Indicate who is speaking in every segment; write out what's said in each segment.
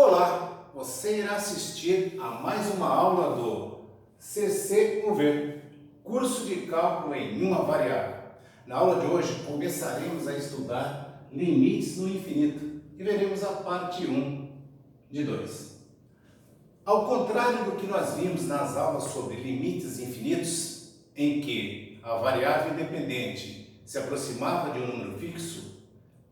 Speaker 1: Olá, você irá assistir a mais uma aula do CCUV, curso de cálculo em uma variável. Na aula de hoje começaremos a estudar limites no infinito e veremos a parte 1 de 2. Ao contrário do que nós vimos nas aulas sobre limites infinitos, em que a variável independente se aproximava de um número fixo,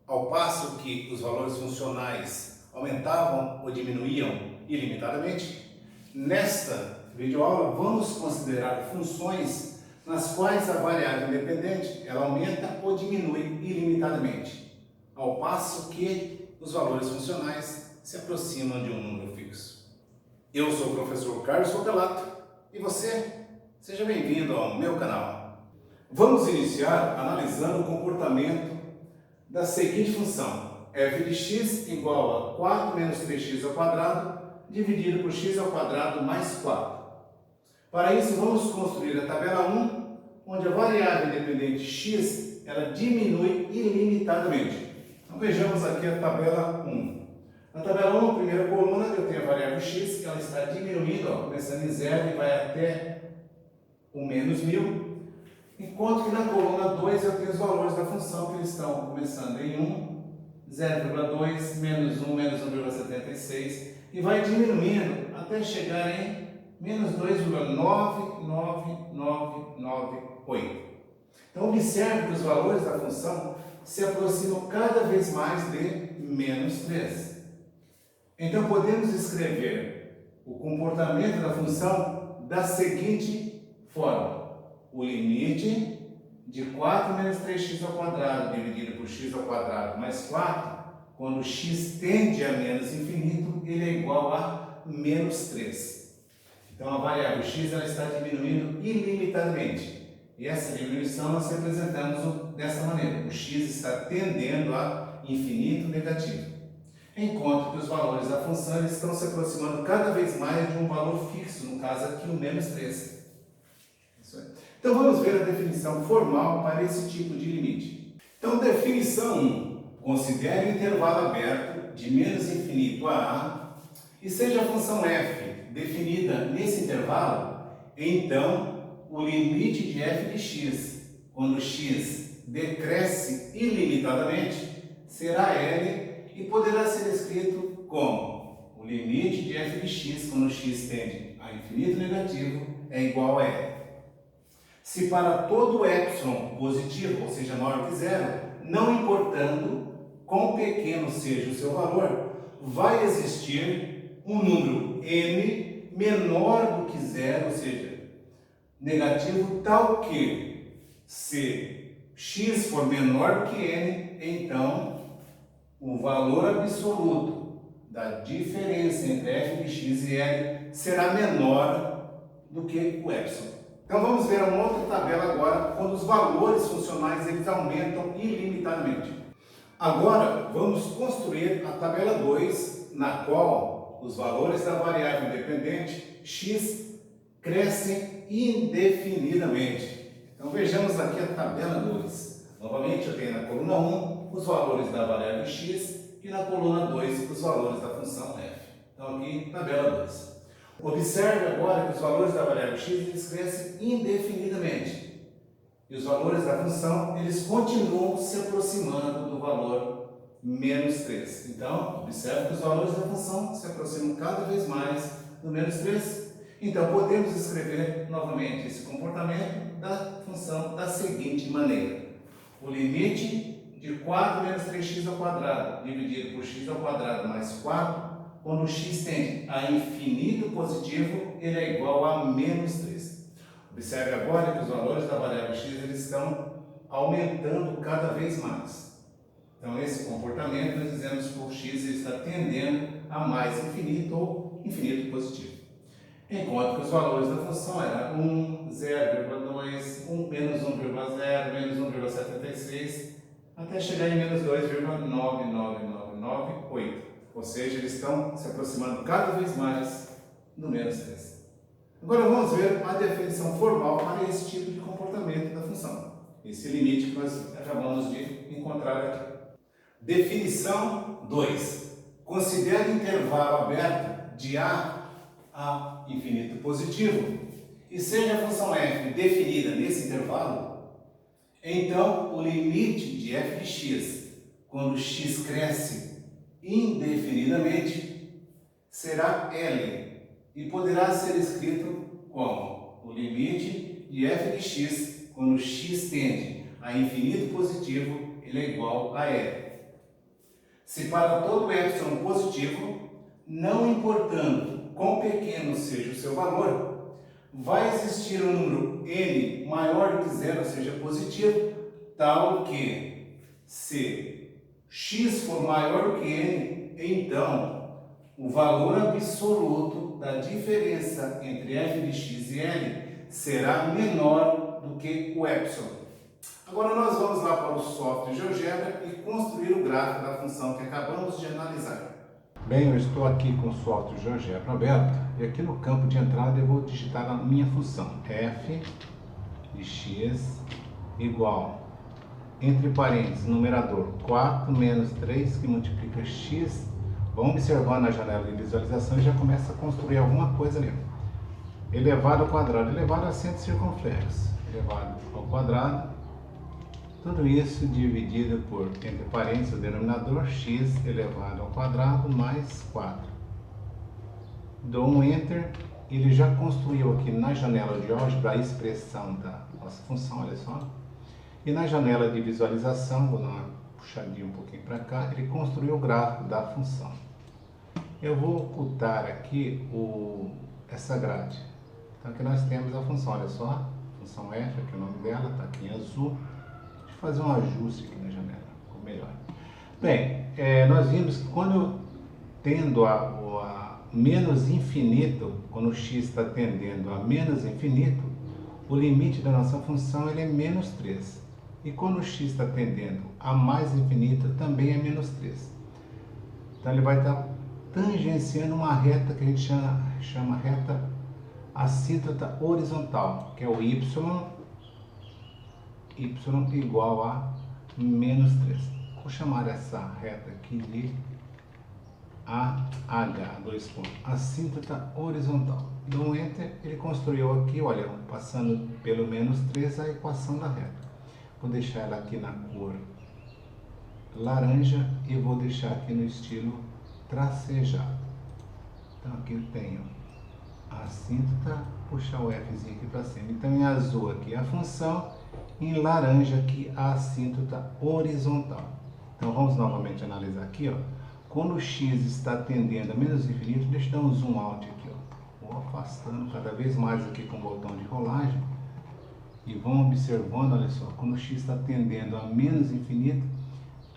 Speaker 1: ao passo que os valores funcionais aumentavam ou diminuíam ilimitadamente, nesta videoaula vamos considerar funções nas quais a variável independente ela aumenta ou diminui ilimitadamente, ao passo que os valores funcionais se aproximam de um número fixo. Eu sou o professor Carlos Sotelato e você, seja bem-vindo ao meu canal. Vamos iniciar analisando o comportamento da seguinte função: f de x igual a 4 menos 3x ao quadrado dividido por x ao quadrado mais 4. Para isso, vamos construir a tabela 1, onde a variável independente x ela diminui ilimitadamente. Então, vejamos aqui a tabela 1. Na tabela 1, a primeira coluna, eu tenho a variável x, que ela está diminuindo, começando em 0 e vai até o menos 1000. Enquanto que na coluna 2 eu tenho os valores da função, que eles estão começando em 1, 0,2, menos 1, menos 1,76, e vai diminuindo até chegar em menos 2,99998. Então, observe que os valores da função se aproximam cada vez mais de menos 3. Então, podemos escrever o comportamento da função da seguinte forma: o limite de 4 menos 3x ao quadrado dividido por x ao quadrado mais 4, quando x tende a menos infinito, ele é igual a menos 3. Então, a variável x ela está diminuindo ilimitadamente. E essa diminuição nós representamos dessa maneira: o x está tendendo a infinito negativo, enquanto que os valores da função eles estão se aproximando cada vez mais de um valor fixo, no caso aqui o menos 3. Isso aí. Então vamos ver a definição formal para esse tipo de limite. Então, definição 1. Considere o intervalo aberto de menos infinito a a e seja a função f definida nesse intervalo, então o limite de f de x, quando x decresce ilimitadamente, será L e poderá ser escrito como o limite de f de x, quando x tende a infinito negativo, é igual a L. Se para todo epsilon positivo, ou seja, maior que zero, não importando quão pequeno seja o seu valor, vai existir um número n menor do que zero, ou seja, negativo, tal que, se x for menor do que n, então o valor absoluto da diferença entre f de x e L será menor do que o epsilon. Então vamos ver uma outra tabela agora, quando os valores funcionais eles aumentam ilimitadamente. Agora vamos construir a tabela 2, na qual os valores da variável independente x crescem indefinidamente. Então vejamos aqui a tabela 2. Novamente eu tenho na coluna 1 os valores da variável x e na coluna 2 os valores da função f. Então aqui tabela 2. Observe agora que os valores da variável x eles crescem indefinidamente e os valores da função eles continuam se aproximando do valor menos 3. Então, observe que os valores da função se aproximam cada vez mais do menos 3. Então, podemos escrever novamente esse comportamento da função da seguinte maneira: o limite de 4 menos 3x ao quadrado dividido por x ao quadrado mais 4, quando o x tende a infinito positivo, ele é igual a menos 3. Observe agora que os valores da variável x eles estão aumentando cada vez mais. Então, esse comportamento nós dizemos que o x está tendendo a mais infinito ou infinito positivo. Enquanto que os valores da função eram 1, 0,2, menos 1,0, menos 1,76, até chegar em menos 2,99998. Ou seja, eles estão se aproximando cada vez mais do menos 3. Agora vamos ver a definição formal para esse tipo de comportamento da função. Esse limite que nós acabamos de encontrar aqui. Definição 2. considere o intervalo aberto de A a infinito positivo e seja a função f definida nesse intervalo, então o limite de f de x, quando x cresce indefinidamente, será L e poderá ser escrito como o limite de f de x, quando x tende a infinito positivo, ele é igual a L. Se para todo epsilon positivo, não importando quão pequeno seja o seu valor, vai existir um número n maior do que zero, ou seja, positivo, tal que, se x for maior do que n, então o valor absoluto da diferença entre f de x e L será menor do que o epsilon. Agora nós vamos lá para o software GeoGebra e construir o gráfico da função que acabamos de analisar. Bem, eu estou aqui com o software GeoGebra aberto e aqui no campo de entrada eu vou digitar a minha função f de x igual, entre parênteses, numerador 4 menos 3 que multiplica x. Vamos observar na janela de visualização e já começa a construir alguma coisa ali. Elevado ao quadrado, elevado a centro circunflexo, elevado ao quadrado. Tudo isso dividido por, entre parênteses, o denominador x elevado ao quadrado mais 4. Dou um Enter, ele já construiu aqui na janela de álgebra a expressão da nossa função, olha só. E na janela de visualização, vou dar uma puxadinha um pouquinho para cá, ele construiu o gráfico da função. Eu vou ocultar aqui essa grade. Então aqui nós temos a função, olha só, a função f, aqui é o nome dela, está aqui em azul. Fazer um ajuste aqui na janela, ficou melhor. Bem, nós vimos que quando eu tendo a menos infinito, quando o x está tendendo a menos infinito, o limite da nossa função ele é menos 3. E quando o x está tendendo a mais infinito, também é menos 3. Então ele vai estar tangenciando uma reta que a gente chama reta assíntota horizontal, que é o y igual a menos 3. Vou chamar essa reta aqui de AH, dois pontos, assíntota horizontal. Dou um Enter, ele construiu aqui, olha, passando pelo menos 3 a equação da reta. Vou deixar ela aqui na cor laranja e vou deixar aqui no estilo tracejado. Então aqui eu tenho a assíntota, puxar o Fzinho aqui para cima. Então em azul aqui a função, em laranja aqui a assíntota horizontal. Então vamos novamente analisar aqui, ó. Quando o x está tendendo a menos infinito, deixa eu dar um zoom out aqui, ó. Vou afastando cada vez mais aqui com o botão de rolagem e vão observando, olha só, quando o x está tendendo a menos infinito,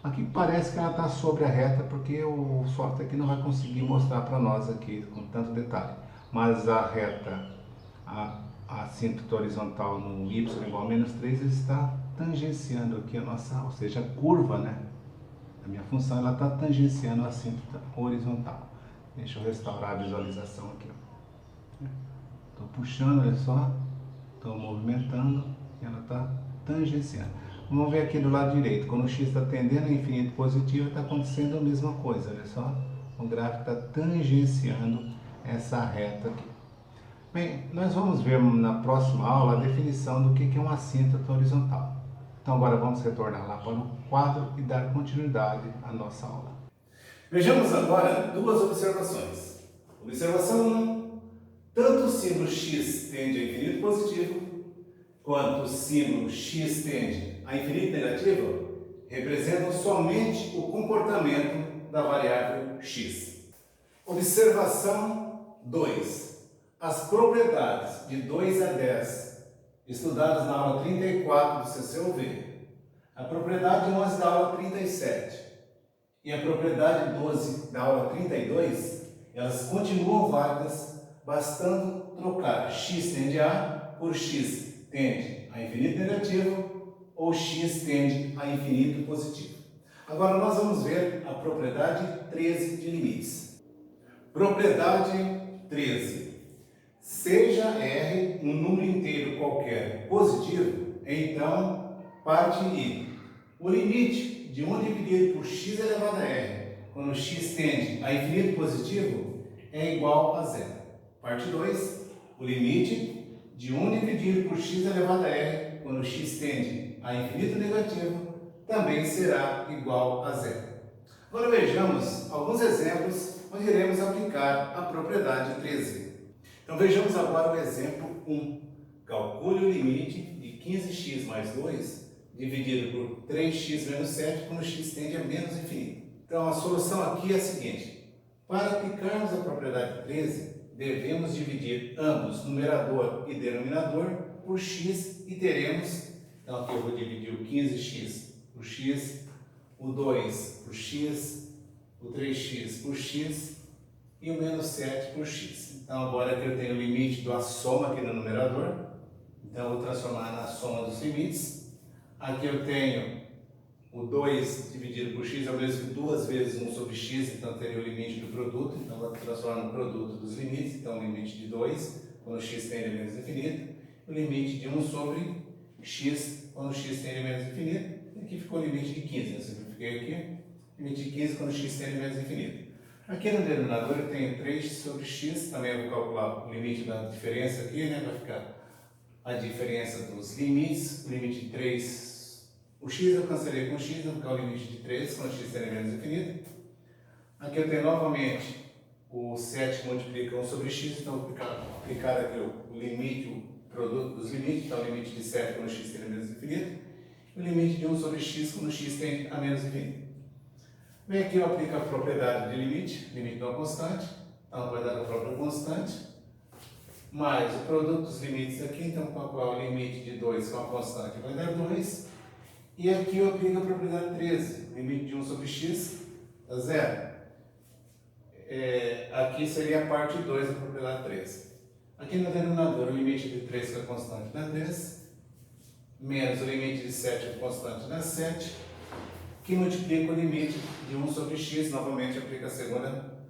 Speaker 1: aqui parece que ela está sobre a reta porque o software aqui não vai conseguir mostrar para nós aqui com tanto detalhe. Mas a reta, a assíntota horizontal no y igual a menos 3, ele está tangenciando aqui a nossa, ou seja, a curva, né? A minha função ela está tangenciando a assíntota horizontal. Deixa eu restaurar a visualização aqui. Estou puxando, olha só, estou movimentando e ela está tangenciando. Vamos ver aqui do lado direito, quando o x está tendendo a infinito positivo, está acontecendo a mesma coisa, olha só. O gráfico está tangenciando essa reta aqui. Bem, nós vamos ver na próxima aula a definição do que é uma assíntota horizontal. Então agora vamos retornar lá para o quadro e dar continuidade à nossa aula. Vejamos agora duas observações. Observação 1. Tanto o símbolo x tende a infinito positivo, quanto o símbolo x tende a infinito negativo, representam somente o comportamento da variável x. Observação 2. As propriedades de 2 a 10, estudadas na aula 34 do CCUV, a propriedade 11 da aula 37 e a propriedade 12 da aula 32, elas continuam válidas, bastando trocar x tende a por x tende a infinito negativo ou x tende a infinito positivo. Agora nós vamos ver a propriedade 13 de limites. Propriedade 13. Seja R um número inteiro qualquer positivo, então parte I. O limite de 1 dividido por x elevado a R, quando x tende a infinito positivo, é igual a zero. Parte 2, o limite de 1 dividido por x elevado a r, quando x tende a infinito negativo, também será igual a zero. Agora vejamos alguns exemplos onde iremos aplicar a propriedade 13. Então vejamos agora o exemplo 1. Calcule o limite de 15x mais 2 dividido por 3x menos 7 quando x tende a menos infinito. Então a solução aqui é a seguinte: para aplicarmos a propriedade 13, devemos dividir ambos, numerador e denominador, por x e teremos, então aqui eu vou dividir o 15x por x, o 2 por x, o 3x por x e o menos 7 por x. Então agora que eu tenho o limite da soma aqui no numerador, então eu vou transformar na soma dos limites. Aqui eu tenho o 2 dividido por x é o mesmo que 2 vezes 1 sobre x, então teria o limite do produto, então eu vou transformar no produto dos limites, então o limite de 2 quando x tende a menos infinito, o limite de 1 sobre x quando x tende a menos infinito, e aqui ficou o limite de 15, eu simplifiquei aqui, limite de 15 quando x tende a menos infinito. Aqui no denominador eu tenho 3 sobre x, também eu vou calcular o limite da diferença aqui, né, vai ficar a diferença dos limites, o limite de 3, o x eu cancelei com x, vai ficar o limite de 3 quando x tende a menos infinito. Aqui eu tenho novamente o 7 multiplica 1 sobre x, então vou aplicar aqui o limite, o produto dos limites, então o limite de 7 quando x tende a menos infinito, e o limite de 1 sobre x quando x tende a menos infinito. Bem, aqui eu aplico a propriedade de limite de uma constante, então vai dar a própria constante, mais o produto dos limites aqui, então qual é o limite de 2 com a constante vai dar 2, e aqui eu aplico a propriedade 13, limite de 1 sobre x dá 0. Aqui seria a parte 2 da propriedade 13. Aqui no denominador o limite de 3 com a constante dá 3, menos o limite de 7 com a constante dá 7, que multiplica o limite de 1 sobre x, novamente aplica a segunda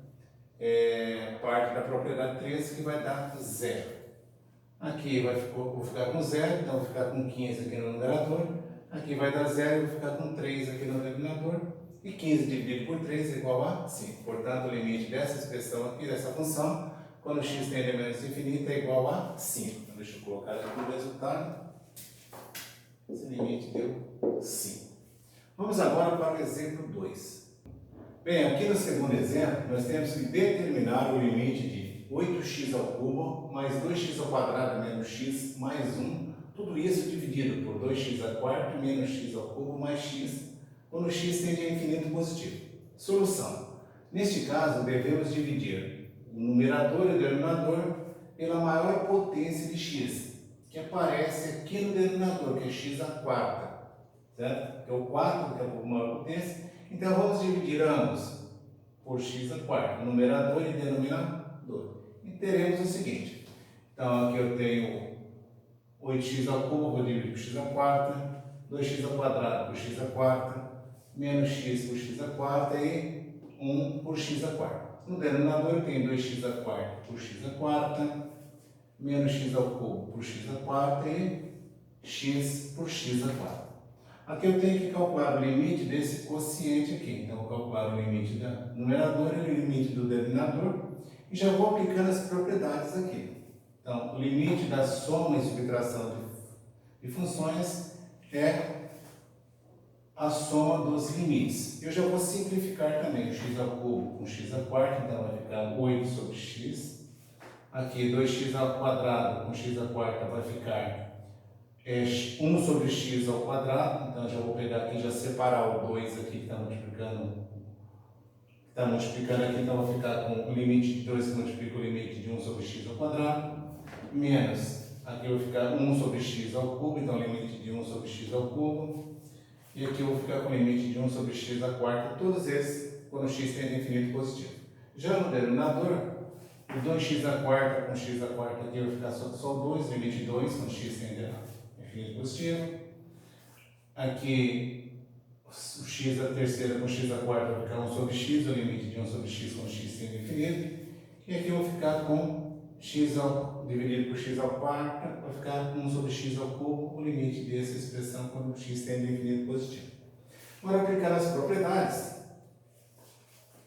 Speaker 1: parte da propriedade 13, que vai dar 0. Aqui vou ficar com 0, então vou ficar com 15 aqui no numerador, aqui vai dar 0, vou ficar com 3 aqui no denominador, e 15 dividido por 3 é igual a 5. Portanto, o limite dessa expressão aqui, dessa função, quando x tende a menos infinito, é igual a 5. Então, deixa eu colocar aqui o resultado. Esse limite deu 5. Vamos agora para o exemplo 2. Bem, aqui no segundo exemplo, nós temos que determinar o limite de 8x ao cubo mais 2x ao quadrado menos x mais 1, tudo isso dividido por 2x à quarta menos x ao cubo mais x, quando x tende a infinito positivo. Solução. Neste caso, devemos dividir o numerador e o denominador pela maior potência de x, que aparece aqui no denominador, que é x à quarta, certo? Que é o 4, que é a maior potência. Então, vamos dividir ambos por x à quarta, numerador e denominador. E teremos o seguinte. Então, aqui eu tenho 8x ao cubo, vou dividir por x à quarta, 2x ao quadrado por x à quarta, menos x por x à quarta e 1 por x à quarta. No denominador eu tenho 2x à quarta por x à quarta, menos x ao cubo por x à quarta e x por x à quarta. Aqui eu tenho que calcular o limite desse quociente aqui. Então, eu vou calcular o limite do numerador e o limite do denominador e já vou aplicando as propriedades aqui. Então, o limite da soma e subtração de funções é a soma dos limites. Eu já vou simplificar também o x ao cubo com x à quarta, então vai ficar 8 sobre x. Aqui 2x ao quadrado com x à quarta vai ficar 1 sobre x ao quadrado, então já vou pegar aqui e já separar o 2 aqui que está multiplicando aqui, então vai ficar com o limite de 2 que multiplica o limite de 1 sobre x ao quadrado, menos, aqui eu vou ficar 1 sobre x ao cubo, então o limite de 1 sobre x ao cubo, e aqui eu vou ficar com o limite de 1 sobre x à quarta, todos esses quando x tende a infinito positivo. Já no denominador, o 2x à quarta com x à quarta aqui vai ficar só 2, limite de 2 quando x tende a infinito positivo. Aqui o x à terceira com x à quarta vai ficar 1 sobre x, o limite de 1 sobre x quando x tende a infinito. E aqui eu vou ficar com x dividido por x ao quarta, vai ficar 1 sobre x ao cubo, o limite dessa expressão quando x tende a infinito positivo. Agora, aplicar as propriedades.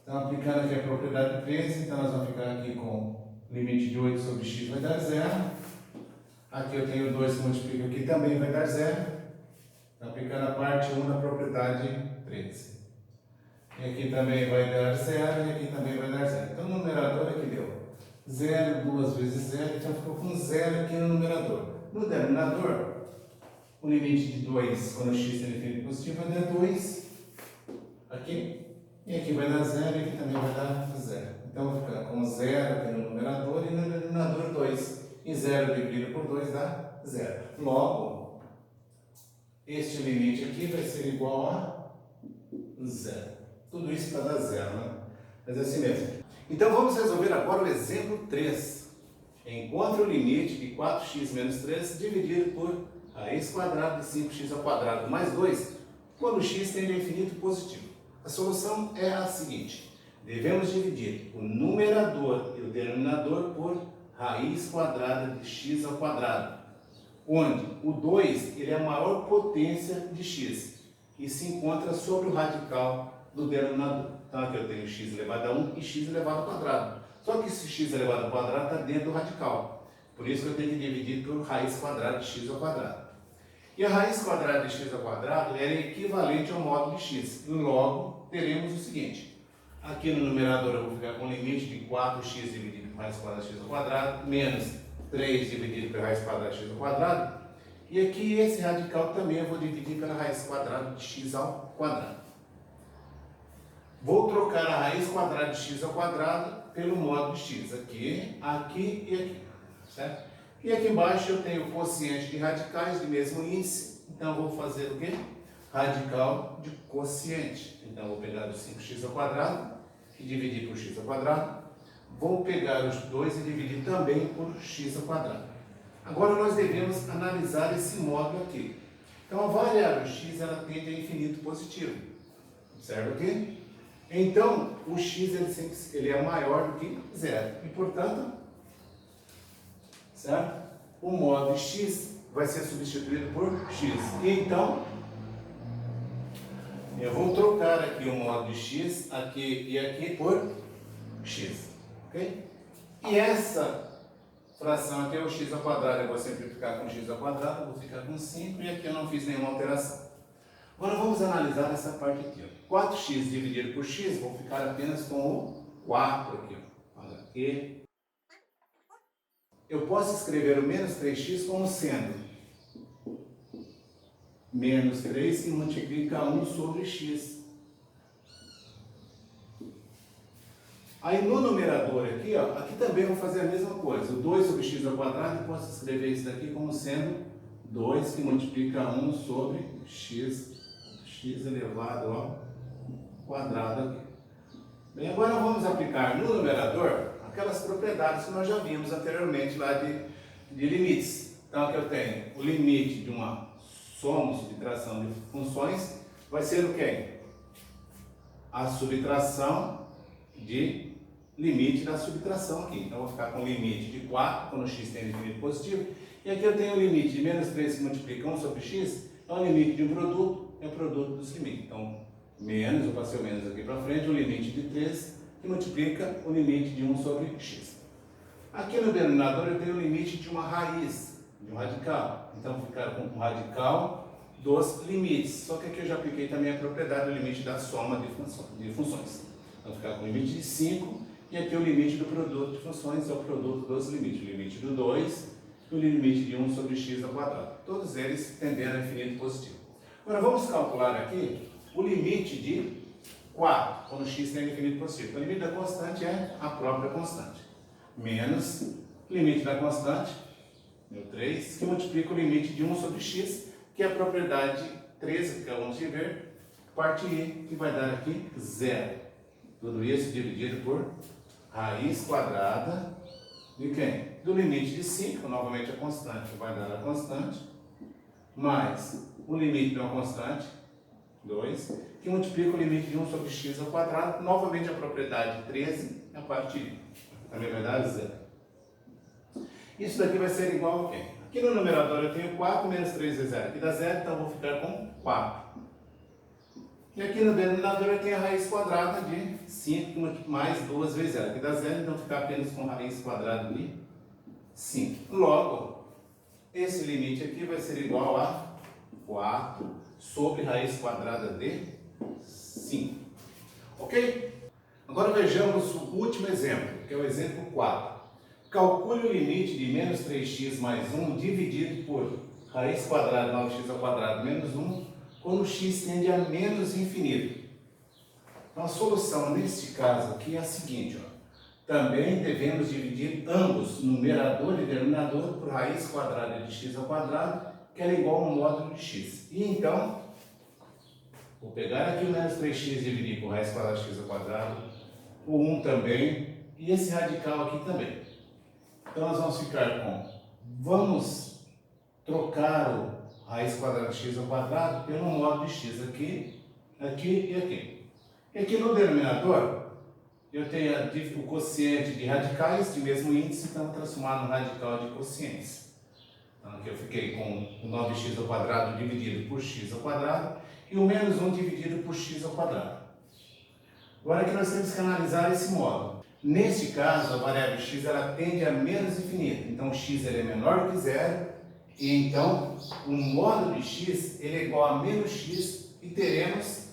Speaker 1: Então, aplicando aqui a propriedade 13, então nós vamos ficar aqui com limite de 8 sobre x vai dar 0. Aqui eu tenho 2 que multiplica aqui, também vai dar 0. Então, aplicando a parte 1 da propriedade 13. E aqui também vai dar 0 e aqui também vai dar 0. Então, o numerador aqui deu 0, 2 vezes 0, então ficou com 0 aqui no numerador. No denominador, o limite de 2, quando x tem infinito positivo, vai dar 2 aqui. E aqui vai dar 0 e aqui também vai dar 0. Então, vai ficar com 0 aqui no numerador e no denominador 2. E 0 dividido por 2 dá 0. Logo, este limite aqui vai ser igual a 0. Tudo isso para dar 0, né? Mas é assim mesmo. Então, vamos resolver agora o exemplo 3. Encontre o limite de 4x menos 3 dividido por raiz quadrada de 5x ao quadrado mais 2, quando x tende a infinito positivo. A solução é a seguinte: devemos dividir o numerador e o denominador por raiz quadrada de x ao quadrado, onde o 2 ele é a maior potência de x e se encontra sobre o radical do denominador. Então aqui eu tenho x elevado a 1 e x elevado ao quadrado. Só que esse x elevado ao quadrado está dentro do radical. Por isso que eu tenho que dividir por raiz quadrada de x ao quadrado. E a raiz quadrada de x ao quadrado é equivalente ao módulo de x. Logo, teremos o seguinte: aqui no numerador eu vou ficar com o limite de 4x dividido por raiz quadrada de x ao quadrado, menos 3 dividido por raiz quadrada de x ao quadrado. E aqui esse radical também eu vou dividir pela raiz quadrada de x ao quadrado. Vou trocar a raiz quadrada de x ao quadrado pelo módulo de x. Aqui, aqui e aqui. Certo? E aqui embaixo eu tenho o quociente de radicais de mesmo índice. Então eu vou fazer o quê? Radical de quociente. Então eu vou pegar o 5x ao quadrado e dividir por x ao quadrado. Vou pegar os 2 e dividir também por x ao quadrado. Agora nós devemos analisar esse módulo aqui. Então a variável x ela tende a infinito positivo. Observa aqui? Então o x ele é maior do que 0. E portanto, certo? O módulo x vai ser substituído por x. E então, eu vou trocar aqui o módulo de x, aqui e aqui, por x. Ok? E essa fração aqui é o x ao quadrado. Eu vou simplificar com x ao quadrado, vou ficar com 5 e aqui eu não fiz nenhuma alteração. Agora vamos analisar essa parte aqui. Ó. 4x dividido por x, vou ficar apenas com o 4 aqui. Ó. Olha aqui. Eu posso escrever o menos 3x como sendo menos 3 que multiplica 1 sobre x. Aí no numerador aqui, ó, aqui também eu vou fazer a mesma coisa. O 2 sobre x ao quadrado, eu posso escrever isso daqui como sendo 2 que multiplica 1 sobre x elevado ao quadrado aqui. Bem, agora vamos aplicar no numerador aquelas propriedades que nós já vimos anteriormente lá de limites. Então aqui eu tenho o limite de uma soma, subtração de funções, vai ser o quê? A subtração de limite da subtração aqui. Então eu vou ficar com o limite de 4, quando x tem infinito positivo, e aqui eu tenho o limite de menos 3 que multiplica 1 sobre x, é o limite de um produto, é o produto dos limites. Então, menos, eu passei o menos aqui para frente, o limite de 3 que multiplica o limite de 1 sobre x. Aqui no denominador eu tenho o limite de uma raiz, de um radical. Então, vou ficar com o radical dos limites. Só que aqui eu já apliquei também a propriedade do limite da soma de funções. Então, vou ficar com o limite de 5 e aqui o limite do produto de funções é o produto dos limites. O limite do 2 e o limite de 1 sobre x ao quadrado. Todos eles tendendo a infinito positivo. Agora, vamos calcular aqui o limite de 4, quando x tem infinito positivo. O limite da constante é a própria constante. Menos o limite da constante, meu 3, que multiplica o limite de 1 sobre x, que é a propriedade 13, que acabamos de ver, parte I, que vai dar aqui 0. Tudo isso dividido por raiz quadrada de quem? Do limite de 5, novamente a constante, vai dar a constante, mais o limite de uma constante, 2, que multiplica o limite de 1 sobre x ao quadrado, novamente a propriedade 13, a parte I. Também vai dar 0. Isso daqui vai ser igual a quê? Aqui no numerador eu tenho 4 menos 3 é 0. Aqui dá 0, então eu vou ficar com 4. E aqui no denominador eu tenho a raiz quadrada de 5 mais 2 vezes ela, que dá 0, então fica apenas com raiz quadrada de 5. Logo, esse limite aqui vai ser igual a 4 sobre raiz quadrada de 5. Ok? Agora vejamos o último exemplo, que é o exemplo 4. Calcule o limite de menos 3x mais 1 dividido por raiz quadrada de 9x ao quadrado menos 1, quando x tende a menos infinito. Então a solução neste caso aqui é a seguinte, ó. Também devemos dividir ambos, numerador e denominador, por raiz quadrada de x ao quadrado, que é igual ao módulo de x. E então, vou pegar aqui o menos 3x e dividir por raiz quadrada de x ao quadrado, o 1 também, e esse radical aqui também. Então nós vamos ficar com, vamos trocar o raiz quadrada de x ao quadrado pelo módulo de x aqui, aqui e aqui. E aqui no denominador, eu tenho o quociente de radicais de mesmo índice, então vou transformar no radical de quocientes. Então aqui eu fiquei com o 9x ao quadrado dividido por x ao quadrado e o menos 1 dividido por x ao quadrado. Agora que nós temos que analisar esse módulo. Neste caso, a variável x ela tende a menos infinito, então o x ele é menor do que zero, e então o módulo de x ele é igual a menos x, e teremos,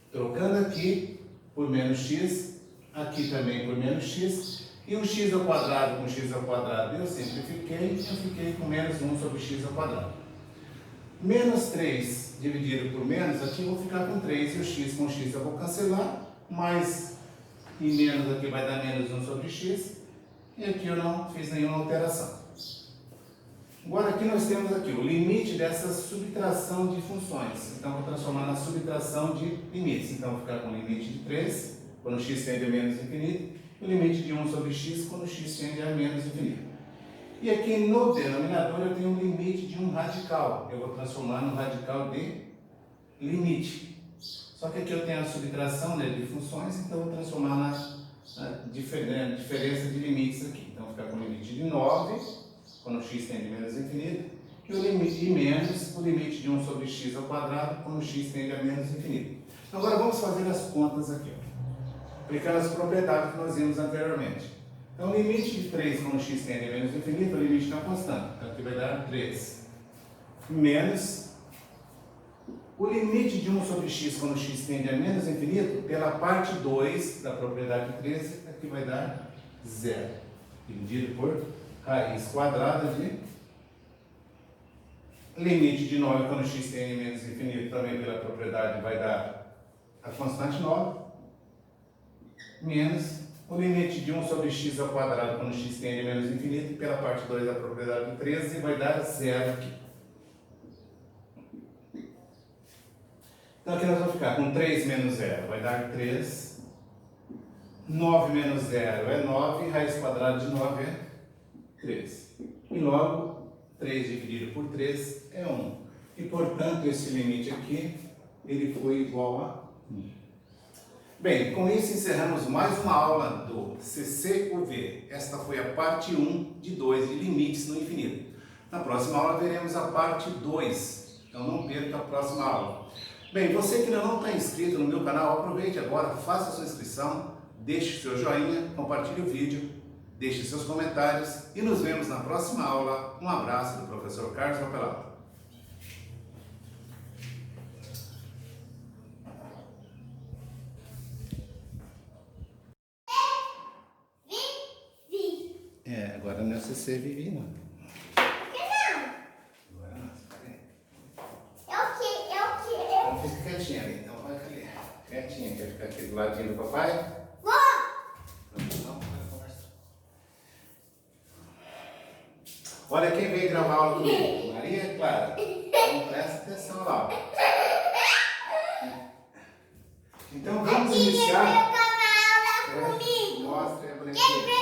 Speaker 1: trocando aqui por menos x, aqui também por menos x, e o x ao quadrado com x ao quadrado eu simplifiquei, eu fiquei com menos 1 sobre x ao quadrado. Menos 3 dividido por menos, aqui eu vou ficar com 3, e o x com x eu vou cancelar, mais e menos aqui vai dar menos 1 sobre x, e aqui eu não fiz nenhuma alteração. Agora aqui nós temos aqui o limite dessa subtração de funções. Então vou transformar na subtração de limites. Então vou ficar com o limite de 3, quando x tende a menos infinito, e o limite de 1 sobre x, quando x tende a menos infinito. E aqui no denominador eu tenho um limite de um radical. Eu vou transformar no radical de limite. Só que aqui eu tenho a subtração, né, de funções, então eu vou transformar na diferença de limites aqui. Então vou ficar com o limite de 9, quando x tende a menos infinito, e o limite de menos, o limite de 1 sobre x ao quadrado, quando x tende a menos infinito. Então, agora vamos fazer as contas aqui, ó, aplicando as propriedades que nós vimos anteriormente. Então o limite de 3 quando x tende a menos infinito, o limite está constante. Então aqui vai dar 3 menos o limite de 1 sobre x quando x tende a menos infinito, pela parte 2 da propriedade 13, aqui vai dar 0, dividido por raiz quadrada de limite de 9 quando x tende a menos infinito, também pela propriedade vai dar a constante 9, menos o limite de 1 sobre x ao quadrado quando x tende a menos infinito, pela parte 2 da propriedade 13, vai dar 0 aqui. Então aqui nós vamos ficar com 3 menos 0, vai dar 3. 9 menos 0 é 9, raiz quadrada de 9 é 3. E logo, 3 dividido por 3 é 1. E portanto, esse limite aqui, ele foi igual a 1. Bem, com isso encerramos mais uma aula do CCUV. Esta foi a parte 1 de 2 de limites no infinito. Na próxima aula veremos a parte 2. Então não perca a próxima aula. Bem, você que ainda não está inscrito no meu canal, aproveite agora, faça a sua inscrição, deixe seu joinha, compartilhe o vídeo, deixe seus comentários e nos vemos na próxima aula. Um abraço do professor Carlos Papelato. Agora não é CC Vivi, não. Então fica quietinha ali, então vai ali. Quietinha, quer ficar aqui do ladinho do papai? Vou! Não, vai conversar. Olha quem veio gravar aula comigo. Maria Clara. Então presta atenção lá. Então vamos iniciar. Comigo. Mostra aí a bonequinha.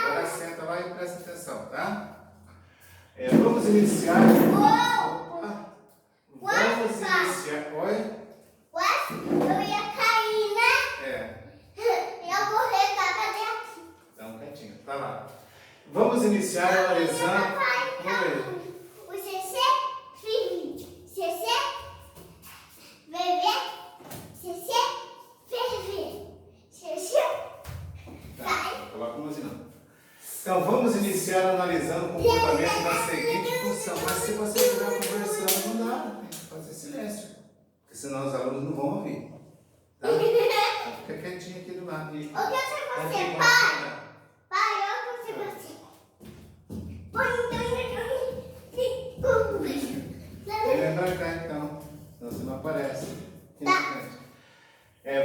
Speaker 1: Agora senta lá e presta atenção, tá? Vamos iniciar. Opa! Vamos iniciar. Oi?
Speaker 2: Eu ia cair, né? Eu vou regar aqui.
Speaker 1: Dá um cantinho, tá lá. Vamos iniciar analisando.
Speaker 2: O
Speaker 1: Então, vamos iniciar analisando o comportamento da seguinte função. Mas se você estiver conversando, não dá, tem que fazer silêncio. Porque senão os alunos não vão ouvir. Tá? Fica quietinho aqui do lado.
Speaker 2: O que eu sei você, pai? Pai, eu que sei você.
Speaker 1: Vem pra cá então, senão você não aparece. Tá.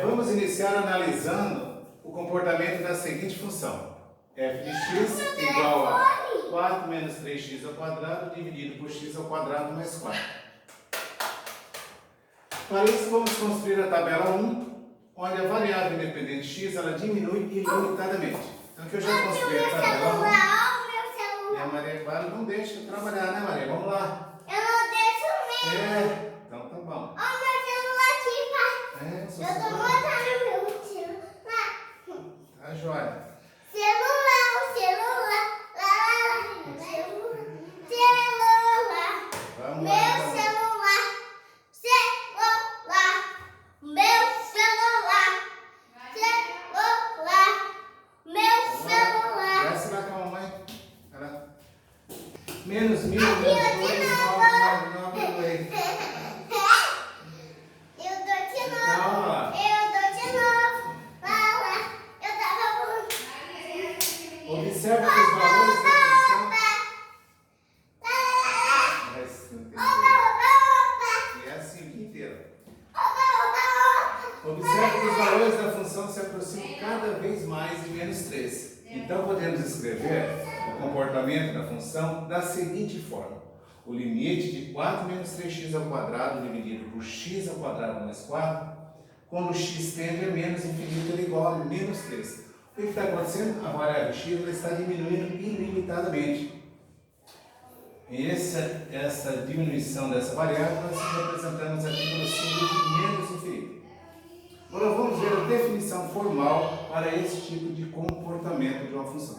Speaker 1: Vamos iniciar analisando o comportamento da seguinte função. f de x igual a 4 menos 3x ao quadrado dividido por x ao quadrado mais 4. Para isso, vamos construir a tabela 1, onde a variável independente x ela diminui ilimitadamente. Então, aqui eu já construí a tabela 1. E a Maria Clara não deixa eu trabalhar, né, Maria? Vamos lá.
Speaker 2: Eu não deixo mesmo.
Speaker 1: Então tá bom.
Speaker 2: Olha o meu celular aqui, pai.
Speaker 1: Eu
Speaker 2: tô botando meu celular.
Speaker 1: Tá joia.
Speaker 2: Celular.
Speaker 1: Vamos
Speaker 2: Meu
Speaker 1: lá.
Speaker 2: celular.
Speaker 1: Desce lá com a mamãe. Vai lá. Menos 1.000
Speaker 2: Aqui,
Speaker 1: menos
Speaker 2: ó, de
Speaker 1: 2.998.
Speaker 2: Eu dou de novo.
Speaker 1: Calma.
Speaker 2: Lá. Eu tava
Speaker 1: Observe que os valores da função. E é assim o dia inteiro. Observe que os valores da função se aproximam cada vez mais de menos 3. Então podemos escrever o comportamento da função da seguinte forma. O limite de 4 menos 3x ao quadrado dividido por x ao quadrado mais 4, quando x tende a menos infinito, ele é igual a menos 3. O que está acontecendo? A variável x ela está diminuindo ilimitadamente. E essa diminuição dessa variável nós representamos aqui pelo símbolo de menos infinito. Agora vamos ver a definição formal para esse tipo de comportamento de uma função.